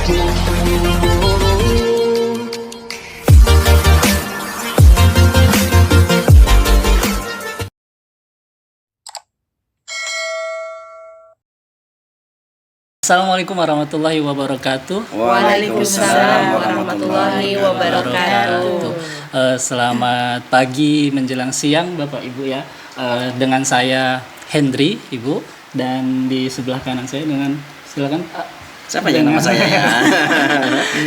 Assalamualaikum warahmatullahi wabarakatuh. Waalaikumsalam warahmatullahi wabarakatuh. Selamat pagi menjelang siang Bapak Ibu ya. Dengan saya Hendri Ibu, dan di sebelah kanan saya dengan silakan siapa yang nama saya ya?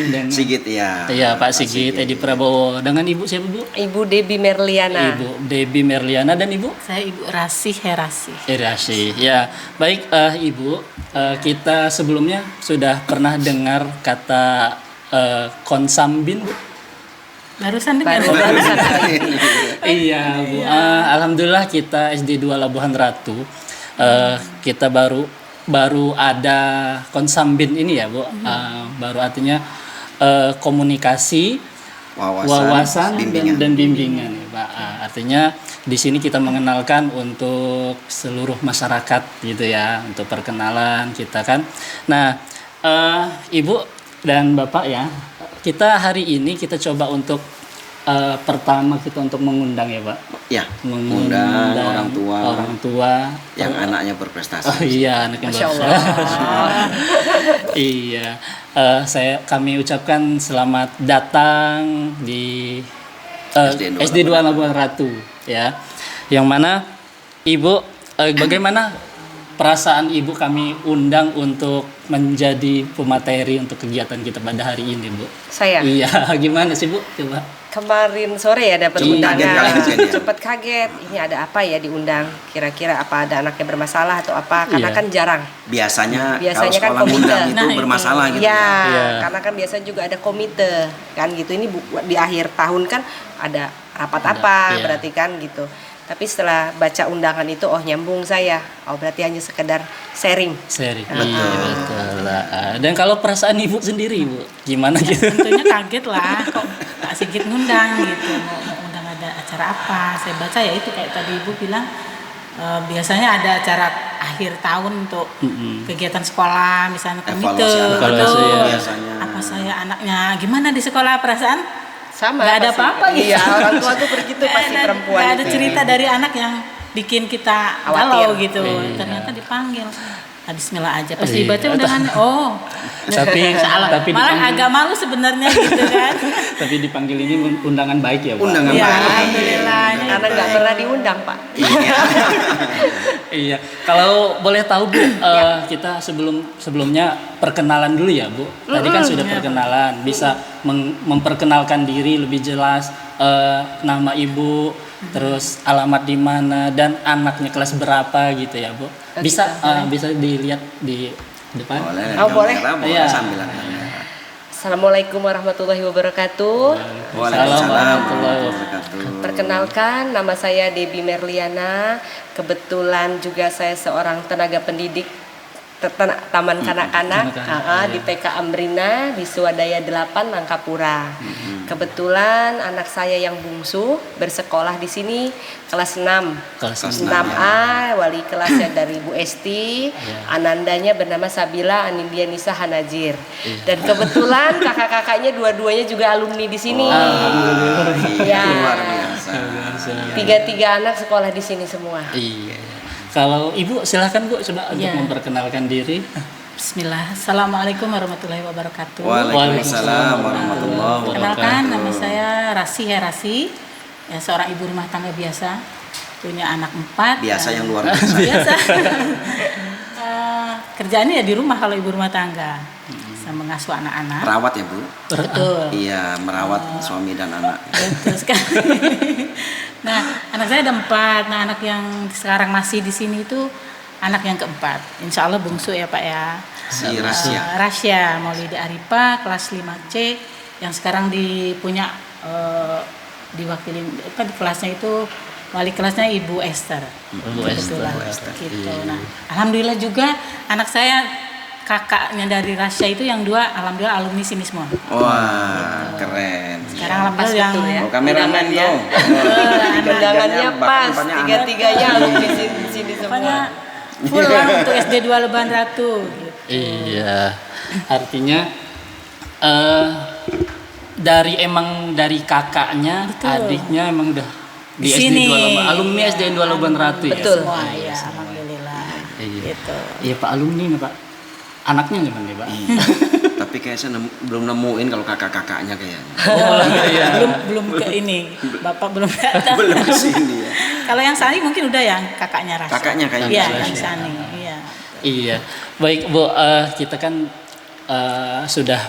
dengan, Sigit ya. Iya Pak Sigit Edi Prabowo. Dengan Ibu siapa Bu? Ibu Debbie Merliana. Ibu Debbie Merliana. Dan Ibu? Saya Ibu Rasih Herasi. Herasi. Ya, baik Ibu, kita sebelumnya sudah pernah dengar kata konsambin Bu? Barusan dengar. Iya Bu. Alhamdulillah kita SD 2 Labuhan Ratu. Kita baru ada konsambin ini ya Bu. Baru artinya komunikasi, wawasan dan bimbingan ya Pak. Artinya di sini kita mengenalkan untuk seluruh masyarakat gitu ya, untuk perkenalan kita kan. Nah, Ibu dan Bapak ya, kita hari ini kita coba untuk pertama kita untuk mengundang ya Pak. Ya, mengundang orang tua yang anaknya berprestasi. Oh iya, anaknya berprestasi. Iya, kami ucapkan selamat datang di SD 2 Labuhan Ratu ya. Yang mana Ibu, bagaimana perasaan Ibu kami undang untuk menjadi pemateri untuk kegiatan kita pada hari ini Bu? Saya? Iya, gimana sih Bu? Coba. Kemarin sore ya dapat undangan. Cepat kaget. Ini ada apa ya diundang? Kira-kira apa ada anaknya bermasalah atau apa? Karena kan jarang. Biasanya kan kalau sekolah komite undang itu bermasalah gitu ya. ya. Karena kan biasanya juga ada komite kan gitu. Ini di akhir tahun kan ada rapat apa berarti kan gitu. Tapi setelah baca undangan itu, oh nyambung saya. Oh berarti hanya sekedar sharing. Betul. Dan kalau perasaan Ibu sendiri Bu, gimana gitu? Tentunya kaget lah, kok Pak Sigit ngundang gitu. Mau undang ada acara apa? Saya baca ya itu kayak tadi Ibu bilang, biasanya ada acara akhir tahun untuk kegiatan sekolah, misalnya komite atau apa saya anaknya gimana di sekolah perasaan? Sama. Gak ada apa-apa gitu. Iya, orang tua tuh begitu pasti perempuan. Gak ada cerita dari anak yang bikin kita galau gitu. Ternyata dipanggil. Bismillah aja. Pas dibaca undangannya, tapi malah agak malu sebenarnya gitu kan. Tapi dipanggil ini undangan baik ya Pak? Undangan ya, baik. Alhamdulillah. Karena nggak pernah diundang Pak. Iya. Kalau boleh tahu Bu, kita sebelumnya perkenalan dulu ya Bu. Tadi kan sudah perkenalan, bisa memperkenalkan diri lebih jelas, nama Ibu, terus alamat di mana dan anaknya kelas berapa gitu ya Bu. Bisa dilihat di depan. Boleh. Iya. Assalamualaikum warahmatullahi wabarakatuh. Waalaikumsalam warahmatullahi wabarakatuh. Perkenalkan, nama saya Debbie Merliana. Kebetulan juga saya seorang tenaga pendidik Taman Kanak-Kanak di PK Amrina di Swadaya 8 Nangkapura. Kebetulan anak saya yang bungsu bersekolah di sini kelas 6. Kelas 6A, wali kelasnya dari Bu Esti, anandanya bernama Sabila Anindya Nisa Hanajir. Dan kebetulan kakak-kakaknya dua-duanya juga alumni di sini. Ya. Luar biasa. Tiga anak sekolah di sini semua. Iya. Kalau Ibu silahkan Bu coba untuk memperkenalkan diri. Bismillah. Assalamualaikum warahmatullahi wabarakatuh. Waalaikumsalam warahmatullahi wabarakatuh. Kenalkan, nama saya Rasih Herasi, ya, seorang ibu rumah tangga biasa, punya anak 4. Biasa yang luar biasa. Biasa. Kerjaannya ya di rumah kalau ibu rumah tangga, bisa mengasuh anak-anak. Merawat ya Bu? Betul. Iya, merawat suami dan anak. Betul sekali. Nah, anak saya ada 4. Nah, anak yang sekarang masih di sini itu anak yang keempat. Insya Allah bungsu ya Pak ya. Si Rasya. Rasya Maulida Arifa kelas 5C yang sekarang diwakili di kelasnya itu wali kelasnya Ibu Esther. Ibu Esther. Gitu. Nah, alhamdulillah juga anak saya kakaknya dari Rasya itu yang 2 alhamdulillah alumni sini semua. Wah, keren. Sekarang alhamdulillah yang ya. Kameramen dong. Undangannya pas, tiga-tiganya alumni sini semua. Full lah untuk SD 2 Labuhan Ratu gitu. Iya. Artinya eh dari kakaknya, Betul. adiknya emang udah di Di SD sini. alumni SD 28 Ratu ya. Betul. Semua ya, alhamdulillah. Iya. Gitu. Iya Pak alumni nih Pak. Anaknya gimana nih Pak? Iya. Tapi kayak saya belum nemuin kalau kakak-kakaknya kayaknya. Oh iya. Belum ke ini. Bapak belum datang. Belum ke sini ya. Kalau yang Sani mungkin udah yang kakaknya Rasya. Kakaknya kayaknya. Iya, Rasya. yang Sani. Iya. Iya, baik Bu, kita kan sudah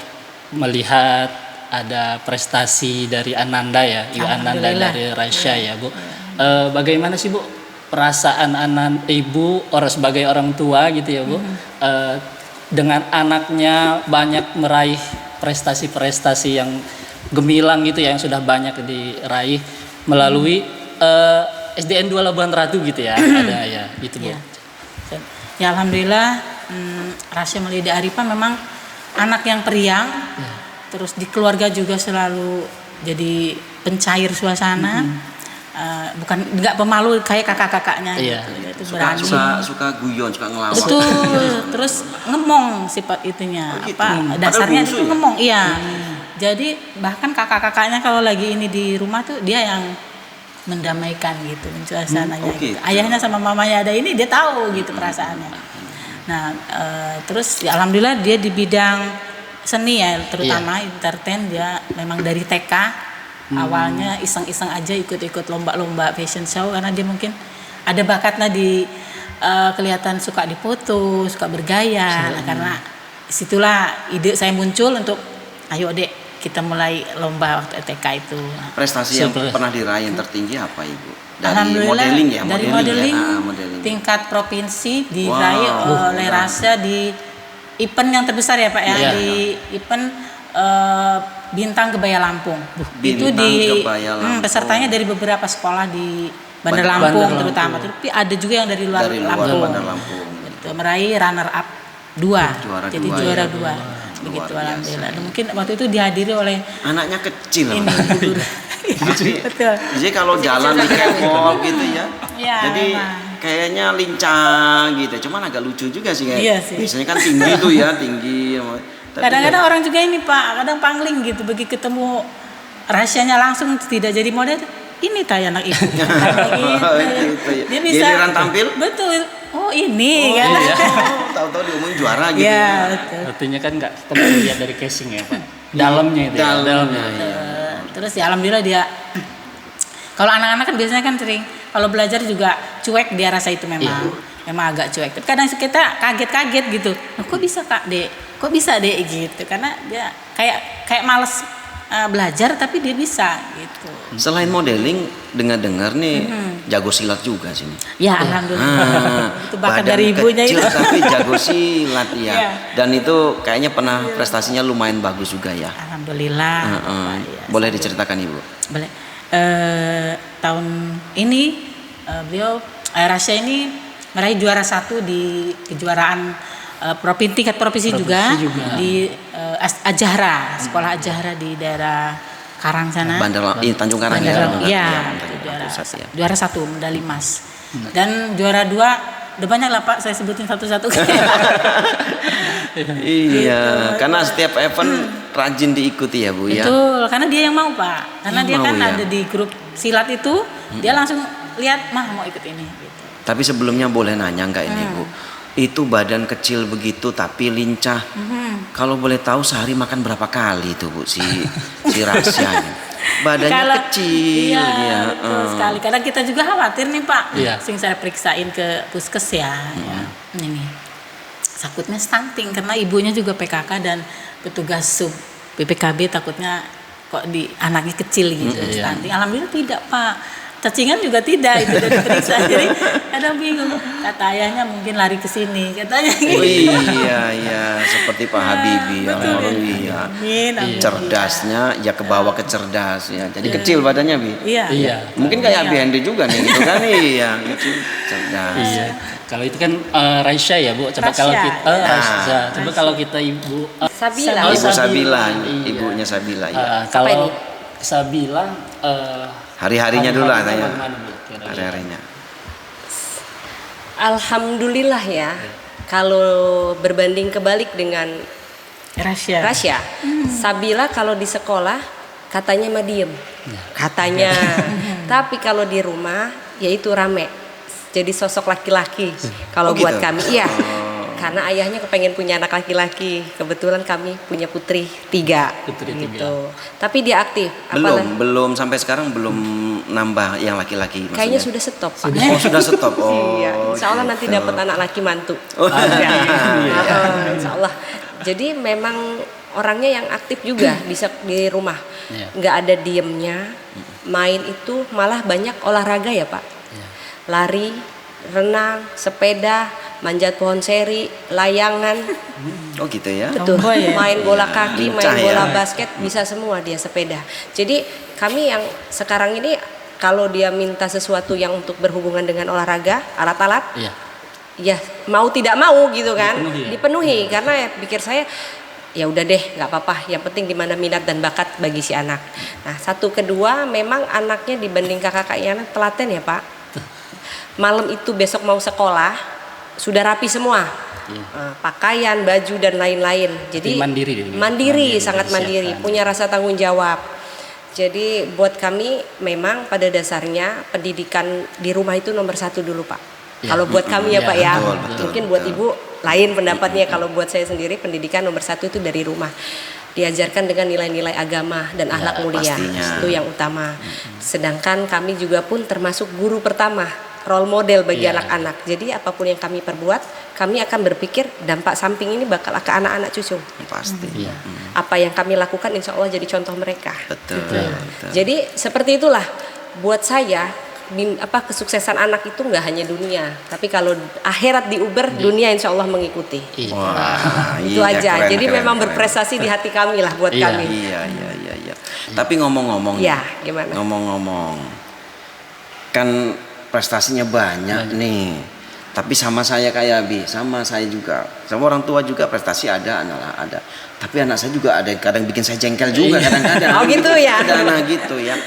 melihat ada prestasi dari Ananda ya, Ibu Ananda Alhamdulillah. dari Rasya ya Bu. Bagaimana sih Bu perasaan Ibu orang sebagai orang tua gitu ya Bu, dengan anaknya banyak meraih prestasi-prestasi yang gemilang gitu ya, yang sudah banyak diraih melalui SDN 2 Labuhan Ratu gitu ya, ada ya gitu Bu. Iya. Ya alhamdulillah Rasya Melida Arifah memang anak yang periang, terus di keluarga juga selalu jadi pencair suasana, bukan nggak pemalu kayak kakak-kakaknya Iya. gitu. Dia itu Suka, berani. suka guyon, suka ngelawak. Betul, terus ngemong sifat itunya, Oh, gitu. apa Padahal dasarnya bungsu itu ya? ngemong, iya. Jadi bahkan kakak-kakaknya kalau lagi ini di rumah tuh dia yang mendamaikan gitu suasananya. Oh, Gitu. gitu. Ayahnya sama mamanya ada ini dia tahu gitu perasaannya. Nah terus ya alhamdulillah dia di bidang seni ya, terutama entertain dia memang dari TK. Awalnya iseng-iseng aja ikut-ikut lomba-lomba fashion show karena dia mungkin ada bakatnya di kelihatan suka dipoto, suka bergaya. Nah, karena situlah ide saya muncul untuk ayo Dek kita mulai lomba waktu TK itu. Prestasi yang Super. pernah diraih yang tertinggi apa Ibu? Dari Alhamdulillah modeling ya? dari modeling modeling, ya? Modeling. tingkat provinsi diraih Wow. oleh Rasya di event yang terbesar ya Pak ya, Iya. di event Bintang Kebaya Lampung. Itu Bintang di Kebaya Lampung. pesertanya dari beberapa sekolah di Bandar Bandar Lampung Lampung. terutama, tapi ada juga yang dari luar Dari luar Lampung. Bandar Lampung. Gitu, meraih runner up 2. Juara Jadi dua, juara ya. 2. Begitu Luar biasa. alhamdulillah. Dan mungkin waktu itu dihadiri oleh Anaknya kecil. ini Pak. guru. Betul. Jadi kalau jalan di catwalk gitu ya. Iya, Jadi memang. kayaknya lincah gitu. Cuman agak lucu juga sih kayak. Iya sih. Biasanya kan tinggi tuh ya, tinggi. Tapi Kadang-kadang orang juga ini Pak, kadang pangling gitu, begitu ketemu Rasyanya langsung tidak jadi model, ini tay anak ibu. Gitu ya. Dia bisa. Giliran tampil? Betul. Oh ini kan. iya. Tahu-tahu diomongin juara gitu. Iya betul. Artinya kan nggak kita baru lihat dari casing ya Pak. Dalamnya itu ya. Dalamnya. Iya. Terus ya alhamdulillah dia. Kalau anak-anak kan biasanya kan sering kalau belajar juga cuek, dia rasa itu memang agak cuek. Tapi kadang kita kaget-kaget gitu. Loh, kok bisa Kak Dek? Kok bisa Dek gitu? Karena dia kayak males belajar tapi dia bisa gitu. Selain modeling, dengar-dengar nih jago silat juga sini. Ya alhamdulillah. Itu bakat badan dari ibunya kecil itu. tapi jago silat ya. Iya. Dan itu kayaknya pernah prestasinya lumayan bagus juga ya. Alhamdulillah. Heeh. Iya, Boleh diceritakan Ibu? boleh. Tahun ini beliau Rasya ini meraih juara 1 di kejuaraan tingkat provinsi juga di Ajahra, sekolah Ajahra di daerah Karang sana. Tanjung Karang ya. Bandar Lampung. Iya, Tanjung juara, Karang Pusat ya. juara 1 medali emas. Dan juara 2 udah banyak lah Pak, saya sebutin satu-satu. Iya, karena setiap event rajin diikuti ya Bu ya. Betul, karena dia yang mau Pak. Karena Yang dia mau, kan ya. ada di grup silat itu, dia langsung lihat mah mau ikut ini. Gitu. Tapi sebelumnya boleh nanya nggak ini Bu? Itu badan kecil begitu tapi lincah. Kalau boleh tahu sehari makan berapa kali itu Bu si Rasya ini? Badannya Kalau- kecil iya, dia. betul sekali. Kadang kita juga khawatir nih Pak. Iya. Sing saya periksain ke puskes ya. Ini takutnya stunting karena ibunya juga PKK dan petugas sub BPKB takutnya kok di anaknya kecil gitu stunting. Alhamdulillah tidak Pak. Cacingan juga tidak itu dari periksa. Jadi kadang bingung. Kata ayahnya mungkin lari ke sini katanya gitu. Oh iya, seperti Pak Habibie yang Betul, orang ya. iya. Amin, amin. Cerdasnya ya ke bawah ke cerdas ya. Jadi kecil badannya Bi. Iya. Iya. Mungkin kayak Abi Hendy juga nih gitu kan iya, kecil cerdas. Iya. Kalau itu kan Raisya ya Bu. Coba Rasya, kalau kita ya. Rasya. Coba kalau kita Ibu Sabila. Oh, Ibu Sabila, Iya. ibunya Sabila ya. kalau ini? Sabila Hari-harinya dulu lah tanya. bagaimana, Bu? Kira-kira? Hari-harinya. Alhamdulillah ya. Kalau berbanding kebalik dengan Rahasia. Sabila kalau di sekolah katanya mah diem, katanya. Tapi kalau di rumah ya itu rame. Jadi sosok laki-laki. Kalau Oh, buat gitu? kami, iya. Karena ayahnya kepengen punya anak laki-laki. Kebetulan kami punya putri 3. Putri gitu. Tapi dia aktif. Belum sampai sekarang belum nambah yang laki-laki maksudnya. Kayaknya sudah stop, Pak. Oh, sudah stop. Oh. Iya, insya Allah nanti gitu. dapat anak laki mantu. Oh, Insya Allah. Jadi memang orangnya yang aktif juga di rumah. Iya. Nggak ada diemnya. Main itu malah banyak olahraga ya Pak. Iya. Lari, renang, sepeda, manjat pohon seri, layangan. Oh gitu ya. Betul. Tomboy ya? Main bola kaki, lincah main bola ya. basket, bisa semua dia sepeda. Jadi kami yang sekarang ini kalau dia minta sesuatu yang untuk berhubungan dengan olahraga, alat-alat, Iya. ya mau tidak mau gitu kan, Dipenuhi ya? dipenuhi karena ya, pikir saya ya udah deh nggak apa-apa, yang penting di mana minat dan bakat bagi si anak. Nah satu kedua memang anaknya dibanding kakak-kakaknya telaten ya Pak. Malam itu besok mau sekolah sudah rapi semua. Pakaian, baju dan lain-lain. Jadi mandiri dia. mandiri, sangat disiapkan. mandiri, punya rasa tanggung jawab. Jadi buat kami memang pada dasarnya pendidikan di rumah itu nomor 1 dulu Pak. Ya. Kalau buat kami ya Ya, Pak ya, betul, mungkin betul. buat ibu lain pendapatnya. Kalau buat saya sendiri pendidikan nomor 1 itu dari rumah. Diajarkan dengan nilai-nilai agama dan akhlak mulia, pastinya. itu yang utama. Sedangkan kami juga pun termasuk guru pertama, role model bagi Iya. anak-anak. Jadi apapun yang kami perbuat, kami akan berpikir dampak samping ini bakal ke anak-anak cucu. Pasti. Iya. Apa yang kami lakukan insya Allah jadi contoh mereka. Betul. Betul. Betul. Jadi seperti itulah buat saya kesuksesan anak itu nggak hanya dunia, tapi kalau akhirat diuber, dunia insya Allah mengikuti. Iya. Wah, Itu iya, aja. keren, Jadi keren, memang keren. berprestasi di hati kami lah buat Iya. kami. Iya. Tapi ngomong-ngomong, Ya, gimana? ngomong-ngomong, kan prestasinya banyak nih. Tapi sama saya kayak Abi, sama saya juga, sama orang tua juga prestasi ada, anak ada. Tapi anak saya juga ada yang kadang bikin saya jengkel juga kadang-kadang. Oh, gitu ya? Kadang gitu ya.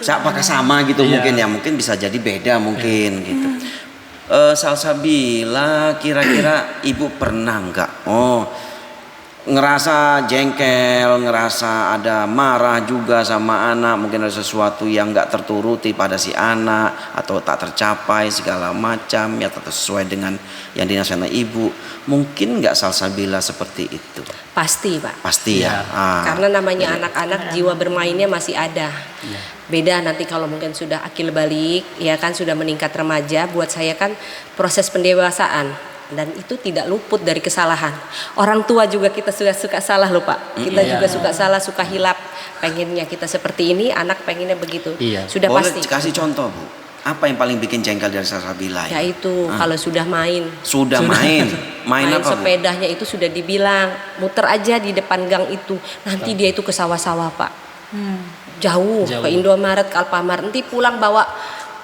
Apakah sama gitu Iya. mungkin ya? Mungkin bisa jadi beda mungkin gitu. Salsabila, kira-kira ibu pernah nggak? Ngerasa jengkel, ngerasa ada marah juga sama anak, mungkin ada sesuatu yang nggak terturuti pada si anak atau tak tercapai segala macam ya, tak sesuai dengan yang dinasihatkan ibu. Mungkin nggak Salsabila seperti itu? Pasti Pak. Pasti ya. Karena namanya anak-anak jiwa bermainnya masih ada. Beda nanti kalau mungkin sudah akil balik, ya kan sudah meningkat remaja. Buat saya kan proses pendewasaan. Dan itu tidak luput dari kesalahan. Orang tua juga kita sudah suka salah loh Pak. Kita juga suka salah, suka hilap. Pengennya kita seperti ini, anak pengennya begitu. Iya. Sudah Boleh pasti. kasih contoh Bu? Apa yang paling bikin jengkel dari Salsabila? Yaitu kalau sudah main. Sudah main Main apa Bu? sepedanya itu sudah dibilang muter aja di depan gang itu. Nanti dia itu ke sawah-sawah Pak. Jauh ke Indomaret, ke Alfamart. Nanti pulang bawa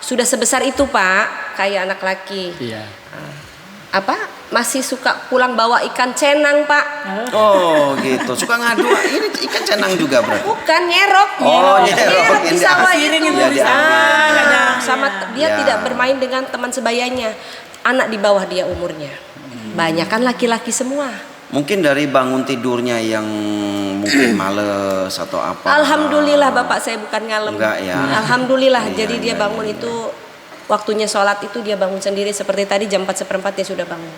sudah sebesar itu Pak, kayak anak laki. Iya. Masih suka pulang bawa ikan cenang Pak. Oh gitu, suka ngadu. Ini ikan cenang juga berarti. Bukan nyerok. Oh, nyerok. di sawah Ini itu. dia diambil. Sama dia Ya. tidak bermain dengan teman sebayanya. Anak di bawah dia umurnya. Banyak kan laki-laki semua. Mungkin dari bangun tidurnya yang mungkin males atau apa. Alhamdulillah Bapak saya bukan ngalem. Enggak ya. Alhamdulillah. Iya, Jadi dia iya, bangun iya. itu waktunya sholat itu dia bangun sendiri, seperti tadi jam 4:15 dia sudah bangun.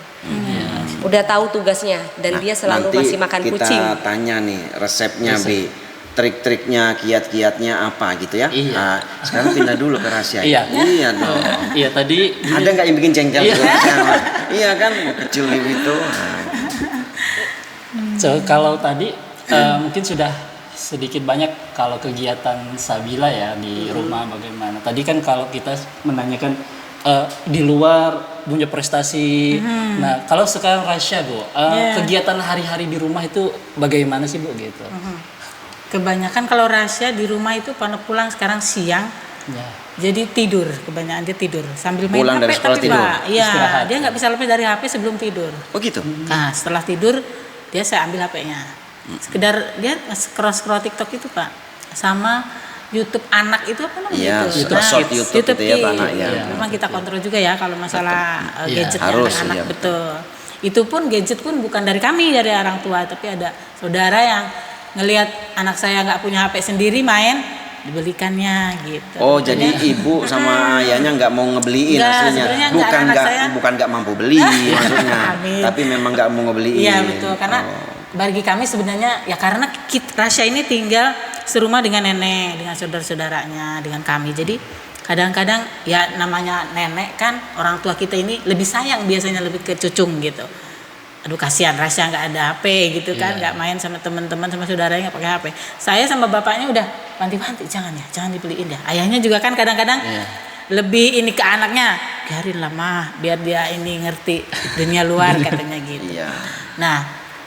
Udah tahu tugasnya dan dia selalu Nanti masih makan kita kucing. tanya nih resepnya Bi. Trik-triknya, kiat-kiatnya apa gitu ya. Iya. Nah, sekarang pindah dulu ke rahasia. Iya. Iya dong. Iya tadi Ada nggak yang bikin jengkel? Iya. Iya kan, kecil gitu. Nah. Kalau tadi mungkin sudah sedikit banyak kalau kegiatan Sabila ya di rumah bagaimana. Tadi kan kalau kita menanyakan di luar punya prestasi. Nah, kalau sekarang Rasya Bu, kegiatan hari-hari di rumah itu bagaimana sih Bu gitu? Kebanyakan kalau rahasia di rumah itu pada pulang sekarang siang, Ya. jadi tidur, kebanyakan dia tidur sambil main Pulang HP dari sekolah tapi tidur? Pak, iya Istirahat. dia nggak bisa lepas dari HP sebelum tidur. Oh gitu. Nah setelah tidur dia saya ambil HP-nya, sekedar dia scroll TikTok itu Pak, sama YouTube anak itu apa namanya Iya, itu? YouTube short YouTube gitu ya, Kids. anak ya. Memang kita kontrol juga ya kalau masalah Iya, gadgetnya harus, anak-anak iya, betul. Itu pun gadget pun bukan dari kami, dari orang tua, tapi ada saudara yang ngelihat anak saya nggak punya HP sendiri main, dibelikannya gitu. Oh, jadi ibu sama ayahnya nggak mau ngebeliin Nggak, aslinya. sebenarnya nggak, Bukan anak nggak saya- bukan nggak mampu beli maksudnya. Amin. Tapi memang nggak mau ngebeliin. Iya betul, karena bagi kami sebenarnya ya karena Rasya ini tinggal serumah dengan nenek, dengan saudara-saudaranya, dengan kami. Jadi kadang-kadang ya namanya nenek kan, orang tua kita ini lebih sayang biasanya lebih ke cucung gitu. Aduh kasihan Rasya nggak ada HP gitu kan, nggak main sama teman-teman sama saudaranya nggak pakai HP. Saya sama bapaknya udah wanti-wanti jangan dibeliin ya. Ayahnya juga kan kadang-kadang lebih ini ke anaknya, biarin lah mah, biar dia ini ngerti dunia luar katanya gitu. Iya. Nah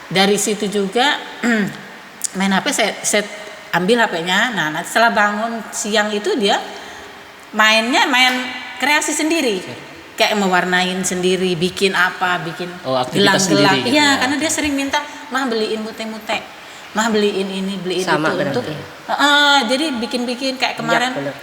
dari situ juga main HP saya ambil HP-nya. Nah nanti setelah bangun siang itu dia main kreasi sendiri, kayak mewarnain sendiri, bikin aktivitas sendiri gelang-gelang. gitu Iya, ya. karena dia sering minta, mah beliin mute-mute, mah beliin ini, beliin Sama itu berarti. untuk. Jadi bikin-bikin kayak kemarin bener.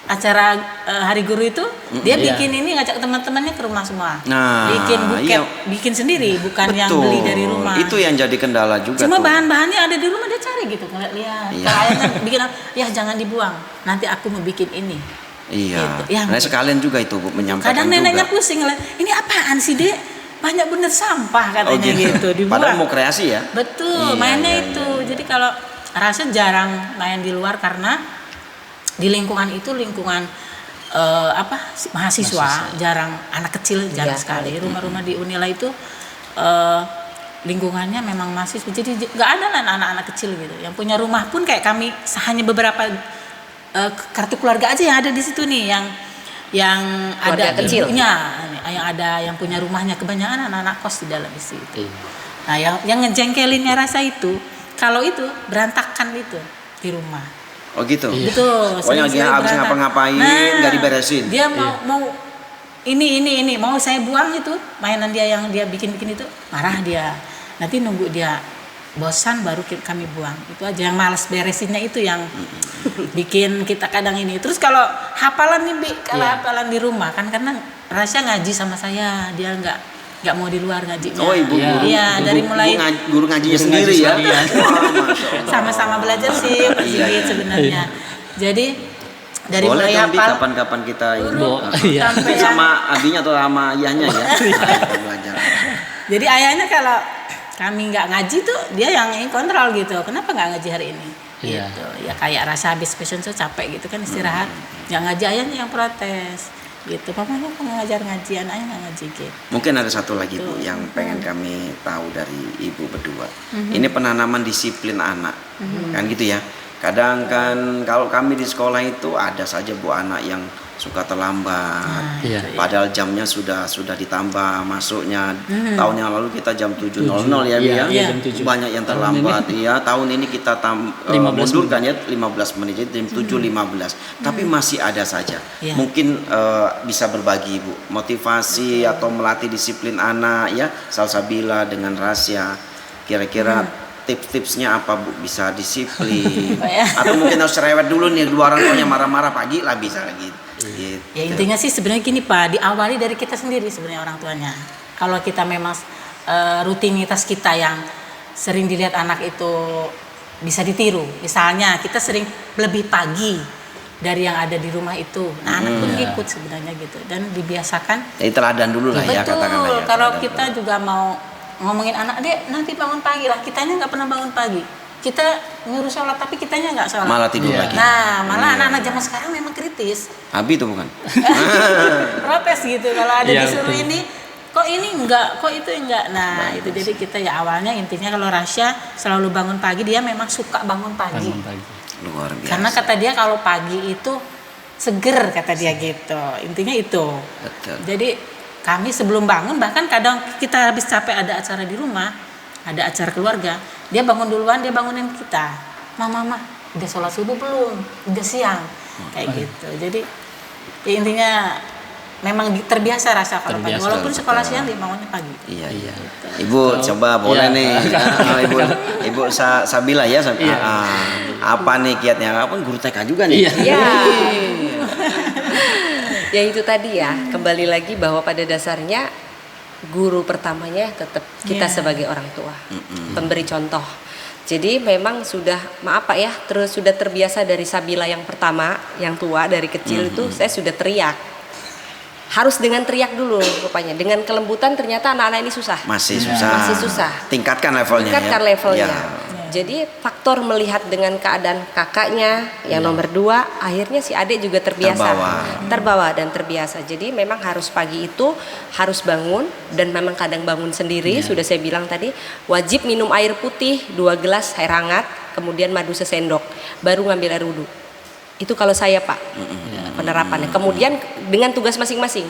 acara Hari Guru itu, dia bikin ini ngajak teman-temannya ke rumah semua, Nah, bikin buket, iya. bikin sendiri, bukan yang Betul. beli dari rumah. Itu yang jadi kendala juga Cuma tuh. bahan-bahannya ada di rumah dia cari gitu, ngeliat-liat. Iya. Kalau ayahnya bikin, ya jangan dibuang, nanti aku mau bikin ini. Iya. Gitu. Ya, Nah, sekalian juga itu Bu menyampaikan Kadang juga. neneknya pusing ngeliat, ini apaan sih Dek? Banyak bener sampah katanya gitu, dibuang. Padahal mau kreasi ya. Betul, Iya, mainnya iya, itu. iya. Jadi kalau Rasya jarang main di luar karena di lingkungan itu lingkungan mahasiswa, jarang anak kecil, jarang Iya, sekali. Rumah-rumah di Unila itu lingkungannya memang mahasiswa, jadi nggak ada lah anak-anak kecil gitu. Yang punya rumah pun kayak kami hanya beberapa kartu keluarga aja yang ada di situ nih, yang Keluarga ada kecil. ibunya, yang ada yang punya rumahnya, kebanyakan anak-anak kos di dalam situ. Iya. Nah, yang ngejengkelinnya Rasa itu, kalau itu berantakan itu di rumah. Oh gitu. Iya. Betul. Pokoknya sering-sering dia habis berantakan. ngapa-ngapain nggak diberesin. Dia mau ini mau saya buang itu mainan dia yang dia bikin itu, marah dia. Nanti nunggu dia bosan baru kami buang. Itu aja yang malas beresinnya itu yang bikin kita kadang ini. Terus kalau hafalan nih Bi, kalau hafalan di rumah kan karena Rasya ngaji sama saya, dia nggak mau di luar ngajinya. Oh, ibu Iya. guru. Iya, dari mulai guru ngajinya Guru sendiri ngaji ya. sendiri, ya. Wah, Masya Allah. sama-sama belajar sih Pak Iya, Sigit iya. sebenarnya. Jadi dari Boleh mulai dong Bi, hafal kapan-kapan kita ini. Bo, iya. sampai Sama abinya atau sama ayahnya ya. Kita belajar. Jadi ayahnya kalau kami nggak ngaji tuh dia yang kontrol gitu. Kenapa nggak ngaji hari ini? Iya. Gitu. Ya kayak Rasa habis fashion show capek gitu kan istirahat. Yang ngaji ayahnya yang protes. Gitu. Papanya kok nggak ngajar ngaji, anaknya nggak ngaji gitu. Mungkin ada satu lagi Bu yang pengen kami tahu dari Ibu berdua. Ini penanaman disiplin anak. Kan gitu ya. Kadang kan kalau kami di sekolah itu ada saja Bu anak yang suka terlambat. Iya. Padahal jamnya sudah ditambah masuknya. Tahun yang lalu kita jam 7.00 ya Bi ya. Iya, jam 7. Banyak yang terlambat ya. Tahun ini kita 15 mundurkan ya 15 menit jadi jam 7.15. Tapi masih ada saja. Iya. Mungkin bisa berbagi Bu motivasi atau melatih disiplin anak ya Salsabila dengan Rasya. Kira-kira tips-tipsnya apa Bu bisa disiplin Ya. atau mungkin harus cerewet dulu nih dua orang tuanya marah-marah pagi lah bisa gitu. Ya intinya sih sebenarnya gini Pak, diawali dari kita sendiri sebenarnya orang tuanya. Kalau kita memang rutinitas kita yang sering dilihat anak itu bisa ditiru. Misalnya kita sering lebih pagi dari yang ada di rumah itu. Nah, anak pun ikut sebenarnya gitu dan dibiasakan. Jadi teladan dulu lah ya Betul. katakanlah ya. Kalau teladan kita dulu. juga mau ngomongin anak, Dek nanti bangun pagi lah. Kitanya nggak pernah bangun pagi. Kita nyuruh sholat tapi kitanya nggak sholat. malah tidur Iya. lagi. Nah, malah Iya. anak-anak zaman sekarang memang kritis. Abi itu bukan. Protes gitu kalau ada Iya, disuruh betul. ini kok ini enggak, kok itu enggak. Nah, itu jadi kita ya awalnya intinya kalau Rasya selalu bangun pagi, dia memang suka bangun pagi. Bangun pagi. Luar biasa. Karena kata dia kalau pagi itu seger kata dia gitu. Intinya itu. Betul. Jadi kami sebelum bangun bahkan kadang kita habis capek ada acara di rumah, ada acara keluarga, dia bangun duluan, dia bangunin kita. Mama, udah sholat subuh belum? Udah siang. Kayak gitu. Jadi ya intinya memang terbiasa Rasa kalau pagi. Terbiasa, Walaupun sekolah betul. siang dia bangunnya pagi. Iya iya. Ibu coba boleh Iya. nih. Ibu Sabila ya. Iya. Apa nih kiatnya? Apa guru TK juga nih? Iya. Ya. Ya itu tadi ya, kembali lagi bahwa pada dasarnya guru pertamanya tetap kita Iya. sebagai orang tua, pemberi contoh. Jadi memang sudah maaf Pak ya, terus sudah terbiasa dari Sabila yang pertama, yang tua dari kecil itu saya sudah teriak. Harus dengan teriak dulu rupanya. Dengan kelembutan ternyata anak-anak ini susah. Masih susah. Masih susah. Tingkatkan levelnya. Tingkatkan ya. levelnya. Ya. Jadi faktor melihat dengan keadaan kakaknya yang nomor 2, akhirnya si adik juga terbiasa, terbawa dan terbiasa. Jadi memang harus pagi itu harus bangun, dan memang kadang bangun sendiri. Sudah saya bilang tadi, wajib minum air putih 2 gelas air hangat, kemudian madu sesendok, baru ngambil air wudhu. Itu kalau saya Pak penerapannya. Kemudian dengan tugas masing-masing,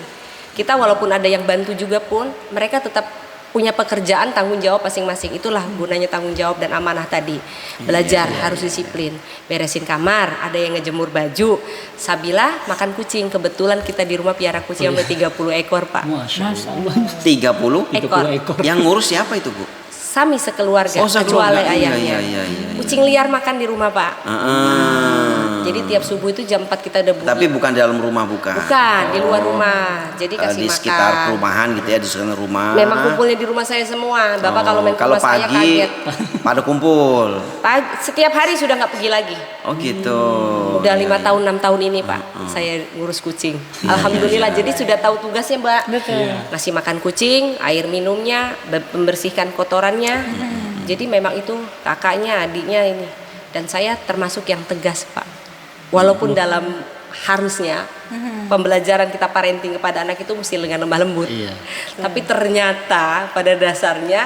kita walaupun ada yang bantu juga pun, mereka tetap punya pekerjaan, tanggung jawab masing-masing. Itulah gunanya tanggung jawab dan amanah tadi. Belajar harus disiplin, beresin kamar, ada yang ngejemur baju. Sabila makan kucing, kebetulan kita di rumah piara kucing sampai 30 ekor Pak. Masya Allah. 30 Ekor. Yang ngurus siapa itu, Bu? Sami sekeluarga, Oh, sekeluarga. kecuali Iya, ayahnya. iya. Kucing liar makan di rumah Pak. Jadi tiap subuh itu jam 4 kita udah bunyi. Tapi bukan di dalam rumah, bukan. Bukan, di luar rumah. Jadi kasih Di makan. sekitar perumahan gitu ya, di sekitar rumah. Memang kumpulnya di rumah saya semua. Bapak kalau main ke kalau rumah saya pagi kaget. pada kumpul. Setiap hari sudah nggak pergi lagi. Oh gitu. Udah Iya, 5 iya. tahun 6 tahun ini Pak, saya ngurus kucing. Alhamdulillah, jadi sudah tahu tugasnya Mbak. Ngasih makan kucing, air minumnya, membersihkan kotorannya. Jadi memang itu kakaknya, adiknya ini. Dan saya termasuk yang tegas Pak. Walaupun dalam harusnya pembelajaran kita parenting kepada anak itu mesti dengan lemah lembut. Iya. Tapi ternyata pada dasarnya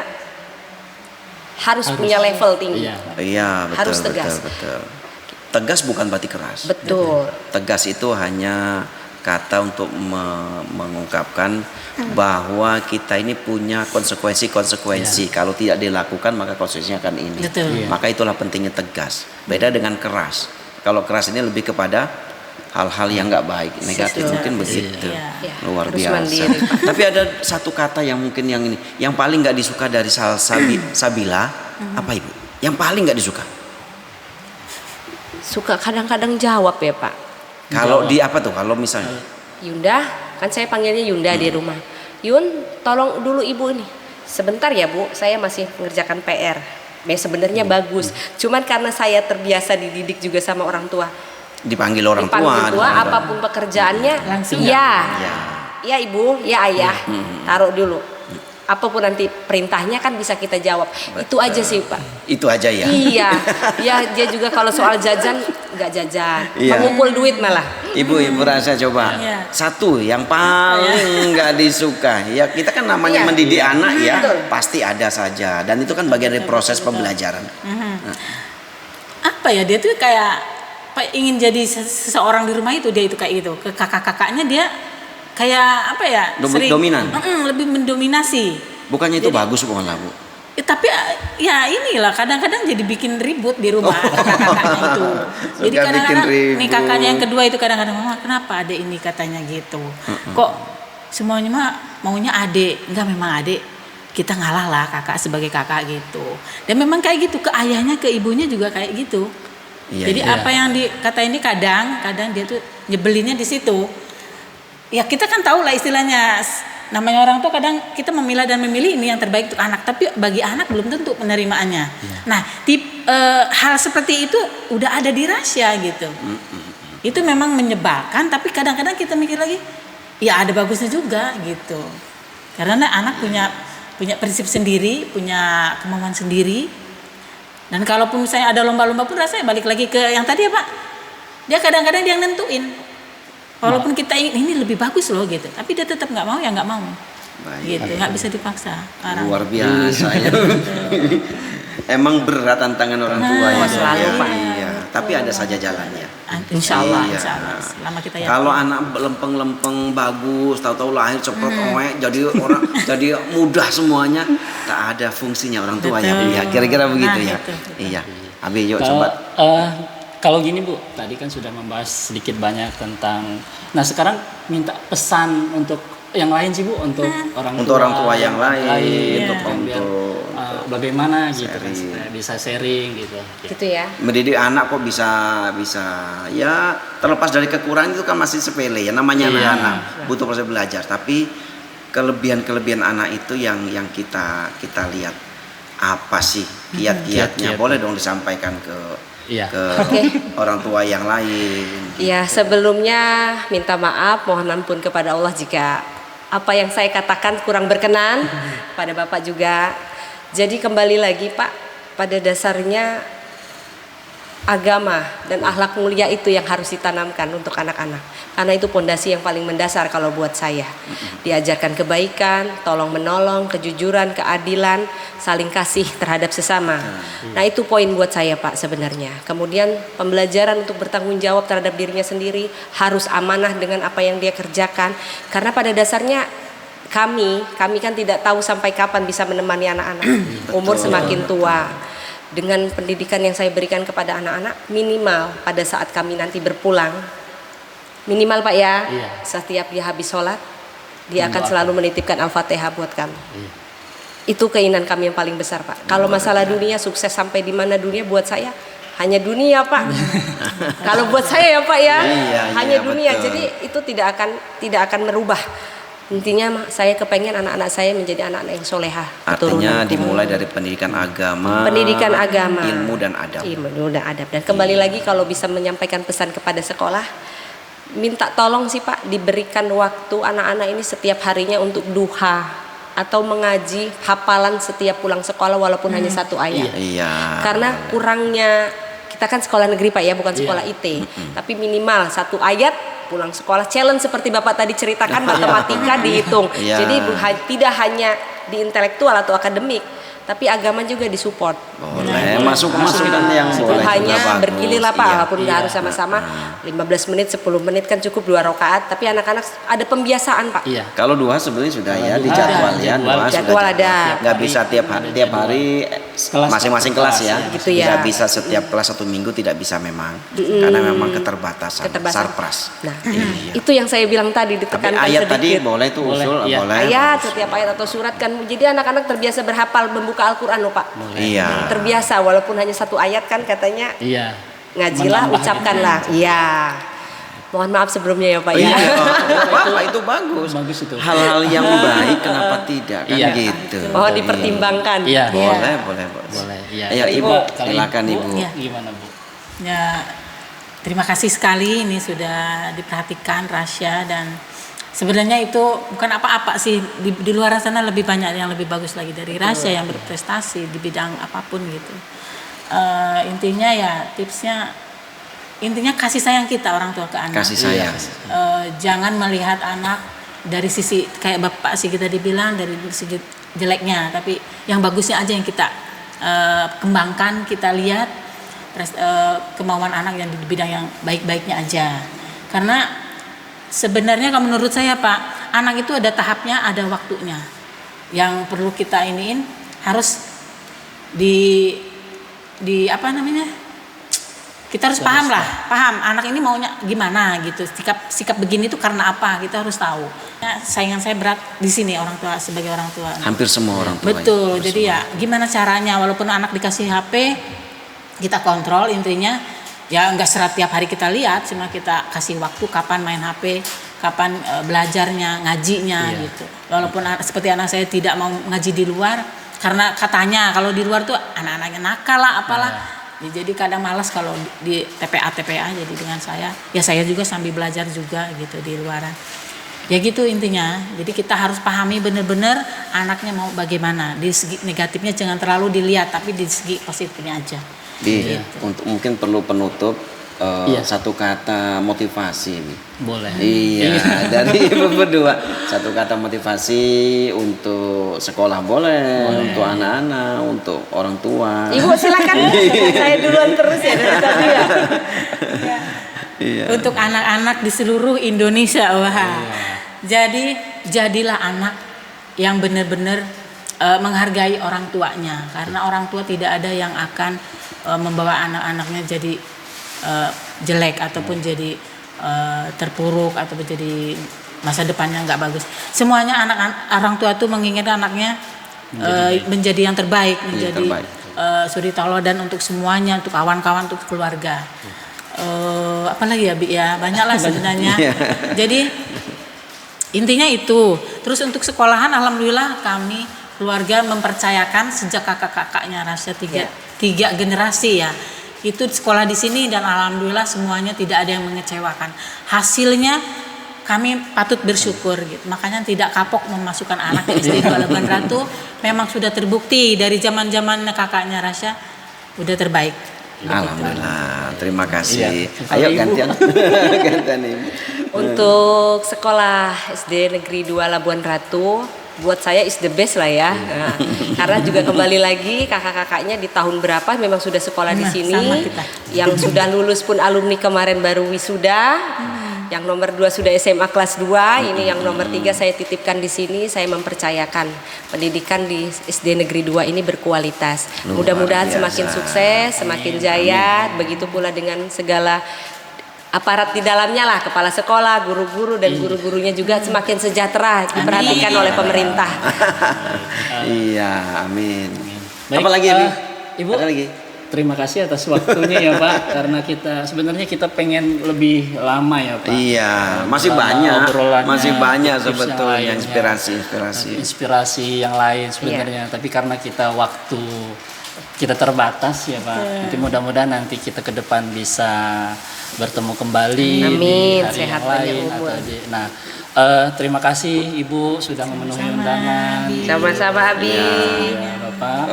harus punya level tinggi. Iya. Iya, betul, Harus tegas. betul. Tegas bukan berarti keras. Betul. Tegas itu hanya kata untuk mengungkapkan bahwa kita ini punya konsekuensi-konsekuensi. Kalau tidak dilakukan maka konsekuensinya akan ini. Betul. Iya. Maka itulah pentingnya tegas. Beda dengan keras. Kalau keras ini lebih kepada hal-hal yang nggak baik, negatif Betul. mungkin begitu. Iya. Luar Harus biasa. mandiri, Pak. Tapi ada satu kata yang mungkin yang ini, yang paling nggak disuka dari Sabila, apa Ibu? Yang paling nggak disuka? Suka kadang-kadang jawab ya Pak. Kalau di apa tuh? Kalau misalnya Yunda, kan saya panggilnya Yunda di rumah. Yun, tolong dulu ibu nih. Sebentar ya Bu, saya masih mengerjakan PR. Sebenarnya bagus. Cuman karena saya terbiasa dididik juga sama orang tua. dipanggil orang Dipanggil tua, tua, apapun pekerjaannya, Langsung iya. Ya. Ya ibu, ya ayah, taruh dulu. Apapun nanti perintahnya kan bisa kita jawab. Itu aja sih Pak. Itu aja ya. Iya, ya dia juga kalau soal jajan nggak jajan, Iya. mengumpul duit malah. Ibu rasa coba Iya. satu yang paling nggak disuka. Ya kita kan namanya Iya. mendidik anak ya, Betul. pasti ada saja. Dan itu kan bagian dari proses pembelajaran. Apa ya, dia tuh kayak ingin jadi seseorang di rumah itu, dia itu kayak gitu. Ke kakak-kakaknya dia kayak apa ya, Dominan. lebih mendominasi. Bukannya itu Jadi- bagus bukanlah Bu? Tapi ya inilah kadang-kadang jadi bikin ribut di rumah kakak-kakaknya itu. Jadi Suka kadang-kadang bikin nih ribut. kakaknya yang kedua itu kadang-kadang, mama kenapa adek ini katanya gitu. Kok semuanya mah maunya adek, enggak memang adek. Kita ngalah lah kakak sebagai kakak gitu. Dan memang kayak gitu, ke ayahnya ke ibunya juga kayak gitu. Iya, Jadi iya. apa yang dikata ini kadang dia tuh nyebelinnya di situ. Ya kita kan tahu lah istilahnya, namanya orang tuh kadang kita memilah dan memilih ini yang terbaik untuk anak, tapi bagi anak belum tentu penerimaannya. Nah, hal seperti itu udah ada di Rasya gitu. Itu memang menyebalkan, tapi kadang-kadang kita mikir lagi, ya ada bagusnya juga gitu. Karena anak punya prinsip sendiri, punya kemauan sendiri. Dan kalaupun misalnya ada lomba-lomba pun rasanya balik lagi ke yang tadi ya Pak. Dia kadang-kadang dia nentuin. Walaupun kita ingin ini lebih bagus loh gitu, tapi dia tetap nggak mau ya nggak mau. Baik. Gitu, nggak bisa dipaksa. Orang. Luar biasa ya. Emang berat tantangan orang tua ya. selalu, Ya, Pak. iya. Tapi ada saja jalannya. Insya Allah, Iya. insya Allah. Selama kita yakin. Kalau anak lempeng-lempeng bagus, tahu-tahu lahir ceprot oek, jadi orang jadi mudah semuanya, tak ada fungsinya orang tua ya. Betul. Iya, kira-kira begitu Nah, ya. itu, betul. Iya. Abi yuk Kalau coba. kalau gini Bu, tadi kan sudah membahas sedikit banyak tentang. Nah sekarang minta pesan untuk yang lain sih Bu, untuk orang tua yang lain, untuk Iya. bagaimana gitu kan, Sharing. supaya bisa sharing gitu. Gitu ya. Mendidik anak kok bisa ya terlepas dari kekurangan itu kan masih sepele ya, namanya Iya. anak butuh proses belajar, tapi kelebihan anak itu yang kita lihat apa sih kiat-kiatnya? Kiat-kiat. Boleh dong disampaikan ke Iya. orang tua yang lain. Ya, sebelumnya minta maaf, mohon ampun kepada Allah jika apa yang saya katakan kurang berkenan, pada Bapak juga. Jadi kembali lagi Pak, pada dasarnya agama dan akhlak mulia itu yang harus ditanamkan untuk anak-anak. Karena itu pondasi yang paling mendasar kalau buat saya. Diajarkan kebaikan, tolong menolong, kejujuran, keadilan, saling kasih terhadap sesama. Nah, itu poin buat saya Pak sebenarnya. Kemudian pembelajaran untuk bertanggung jawab terhadap dirinya sendiri, harus amanah dengan apa yang dia kerjakan. Karena pada dasarnya kami kan tidak tahu sampai kapan bisa menemani anak-anak. Umur semakin tua. Dengan pendidikan yang saya berikan kepada anak-anak, minimal pada saat kami nanti berpulang, minimal Pak ya, Iya. setiap dia habis sholat, dia akan Mendoakan. selalu menitipkan Al-Fatihah buat kami. Iya. Itu keinginan kami yang paling besar Pak. Kalau masalah dunia, sukses sampai di mana dunia buat saya hanya dunia Pak. Kalau buat saya ya Pak ya, Iya, hanya iya, dunia. betul. Jadi itu tidak akan merubah. Intinya saya kepengen anak-anak saya menjadi anak-anak yang soleha. Artinya keturunanku. dimulai dari pendidikan agama, Pendidikan agama, ilmu dan adab. ilmu dan adab. Dan kembali lagi kalau bisa menyampaikan pesan kepada sekolah, minta tolong sih Pak, diberikan waktu anak-anak ini setiap harinya untuk duha atau mengaji hafalan setiap pulang sekolah walaupun hanya satu ayat. Iya. Karena kurangnya, kita kan sekolah negeri Pak ya, bukan Iya. sekolah IT, tapi minimal satu ayat pulang sekolah. Challenge seperti Bapak tadi ceritakan, matematika dihitung. Iya. Jadi tidak hanya di intelektual atau akademik, tapi agama juga disupport. Boleh masukkan yang boleh Hanya juga bagus. bergilir lah Pak, Iya. walaupun nggak harus sama-sama 15 menit, 10 menit kan cukup 2 rakaat, tapi anak-anak ada pembiasaan Pak. Iya. Kalau duha sebenarnya sudah ya di Ada, jadwal ya, jadwal. duha Jadwal sudah ada. Nggak bisa tiap hari Kelas- masing-masing kelas ya. Gitu ya. Tidak bisa setiap kelas 1 minggu, tidak bisa memang karena memang keterbatasan. Sarpras. Nah, Iya. itu yang saya bilang tadi, Tapi ditekankan ayat sedikit. tadi boleh tuh Boleh, usul iya. boleh. Ayat, setiap ayat atau surat kan, jadi anak-anak terbiasa berhafal membuka Al-Quran loh Pak. Iya. Terbiasa walaupun hanya satu ayat kan katanya, Iya. ngajilah, Menambah ucapkanlah. Iya. Mohon maaf sebelumnya ya Pak ya. Iya, apa itu bagus. Bagus itu. Hal-hal yang baik kenapa tidak kan Iya. gitu. Mohon dipertimbangkan. Iya. Boleh. Boleh. Iya. Ayo Ibu, Kalau silakan Ibu. Iya. Gimana Bu? Ya, terima kasih sekali ini sudah diperhatikan Rasya, dan sebenarnya itu bukan apa-apa sih, di luar sana lebih banyak yang lebih bagus lagi dari Rasya yang berprestasi di bidang apapun gitu. Intinya ya tipsnya, intinya kasih sayang kita orang tua ke anak. Kasih sayang. Jangan melihat anak dari sisi kayak bapak sih kita dibilang dari sisi jeleknya, tapi yang bagusnya aja yang kita kembangkan, kita lihat kemauan anak yang di bidang yang baik-baiknya aja. Karena sebenarnya kalau menurut saya Pak, anak itu ada tahapnya, ada waktunya. Yang perlu kita iniin harus di apa namanya? Kita harus paham anak ini maunya gimana gitu. Sikap begini tuh karena apa? Kita harus tahu. Ya, saingan saya berat di sini orang tua, sebagai orang tua. Hampir semua orang tua. Betul. Jadi ya gimana caranya, walaupun anak dikasih HP, kita kontrol, intinya ya nggak setiap hari kita lihat, cuma kita kasih waktu kapan main HP, kapan belajarnya, ngajinya gitu. Walaupun seperti anak saya tidak mau ngaji di luar karena katanya kalau di luar tuh anak-anaknya nakal lah apalah. Ya, jadi kadang malas kalau di TPA jadi dengan saya ya saya juga sambil belajar juga gitu di luaran. Ya gitu intinya. Jadi kita harus pahami benar-benar anaknya mau bagaimana. Di segi negatifnya jangan terlalu dilihat, tapi di segi positifnya aja. Untuk mungkin perlu penutup satu kata motivasi nih. Boleh. Iya, dari Ibu berdua satu kata motivasi untuk sekolah boleh, untuk anak-anak, untuk orang tua. Ibu silakan. Saya duluan terus ya dari tadi ya. Iya. Untuk anak-anak di seluruh Indonesia, wah. Jadi jadilah anak yang benar-benar menghargai orang tuanya, karena orang tua tidak ada yang akan membawa anak-anaknya jadi jelek ataupun jadi terpuruk ataupun jadi masa depannya nggak bagus. Semuanya orang tua tuh menginginkan anaknya menjadi yang terbaik, menjadi suri tauladan untuk semuanya, untuk kawan-kawan, untuk keluarga. Apalagi ya Bi ya, banyaklah sebenarnya. Jadi Intinya itu. Terus untuk sekolahan, alhamdulillah kami keluarga mempercayakan sejak kakak-kakaknya Rasya tiga generasi ya. Itu sekolah di sini dan alhamdulillah semuanya tidak ada yang mengecewakan. Hasilnya kami patut bersyukur gitu. Makanya tidak kapok memasukkan anak ke SD 2 Labuan Ratu. Memang sudah terbukti dari zaman-zaman kakaknya Rasya udah terbaik. Alhamdulillah, terima kasih. Iya. Ayo Ibu. gantian. Gantian Ibu. Untuk sekolah SD Negeri 2 Labuan Ratu, buat saya is the best lah ya. Nah, karena juga kembali lagi kakak-kakaknya di tahun berapa memang sudah sekolah di Nah, sini. sama kita. Yang sudah lulus pun alumni kemarin baru wisuda. Yang nomor 2 sudah SMA kelas 2, ini yang nomor 3 saya titipkan di sini. Saya mempercayakan pendidikan di SD Negeri 2 ini berkualitas. Luar Mudah-mudahan biasa. semakin sukses, semakin jaya, begitu pula dengan segala aparat di dalamnya lah, kepala sekolah, guru-guru dan guru-gurunya juga semakin sejahtera diperhatikan oleh pemerintah. Iya, amin. Baik, Apa lagi, Ibu? Ibu, Ada lagi? terima kasih atas waktunya ya Pak, karena sebenarnya kita pengen lebih lama ya Pak. Iya, masih Lama banyak, obrolannya, masih banyak tips yang sebetulnya lainnya, inspirasi. yang lain sebenarnya. Tapi karena kita waktu kita terbatas ya Pak. Nanti mudah-mudahan nanti kita ke depan bisa bertemu kembali Amin, di hari sehat yang panjang lain umur. nah, terima kasih Ibu sudah memenuhi undangan. Sama-sama Abi. Ya, Bapak.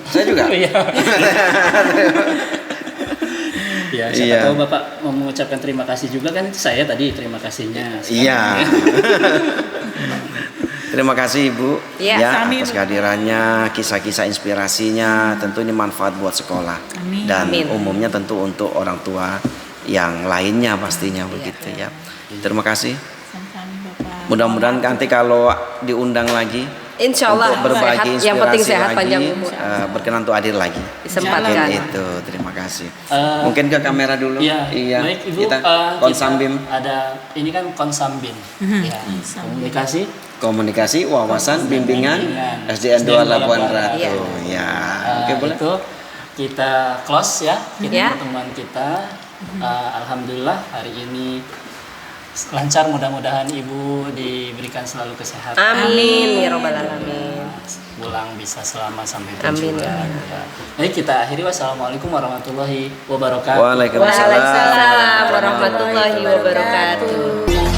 Saya juga. Iya. Ya, siapa Iya. tahu Bapak mau mengucapkan terima kasih juga kan, itu saya tadi terima kasihnya. Iya. Terima kasih Ibu Iya, ya kami, atas Bu. kehadirannya, kisah-kisah inspirasinya. Tentu ini manfaat buat sekolah Amin. dan Amin. umumnya tentu untuk orang tua yang lainnya pastinya begitu ya. Terima kasih. Sama-sama, Bapak. Mudah-mudahan nanti kalau diundang lagi Insya Allah untuk berbagi sehat, yang penting inspirasi sehat lagi, panjang umur. berkenan untuk hadir lagi. Disempatkan. Mungkin itu. Terima kasih. Eh, Mungkin ke kamera dulu. Iya, Iya. baik Ibu. Kita Konsambim, Kita ada ini kan Konsambin, ya, komunikasi, komunikasi, wawasan, bimbingan, bimbingan. SDN 2 Labuan Ratu. Iya. Ya. Oke, boleh. Itu kita close ya, Ya. pertemuan kita. Alhamdulillah hari ini lancar, mudah-mudahan Ibu diberikan selalu kesehatan. Amin ya robbal alamin. Pulang bisa selamat sampai Amin, tujuan. ya. Ya. Baik, kita akhiri. Wassalamualaikum warahmatullahi wabarakatuh. Waalaikumsalam Waalaikumsalam warahmatullahi wabarakatuh.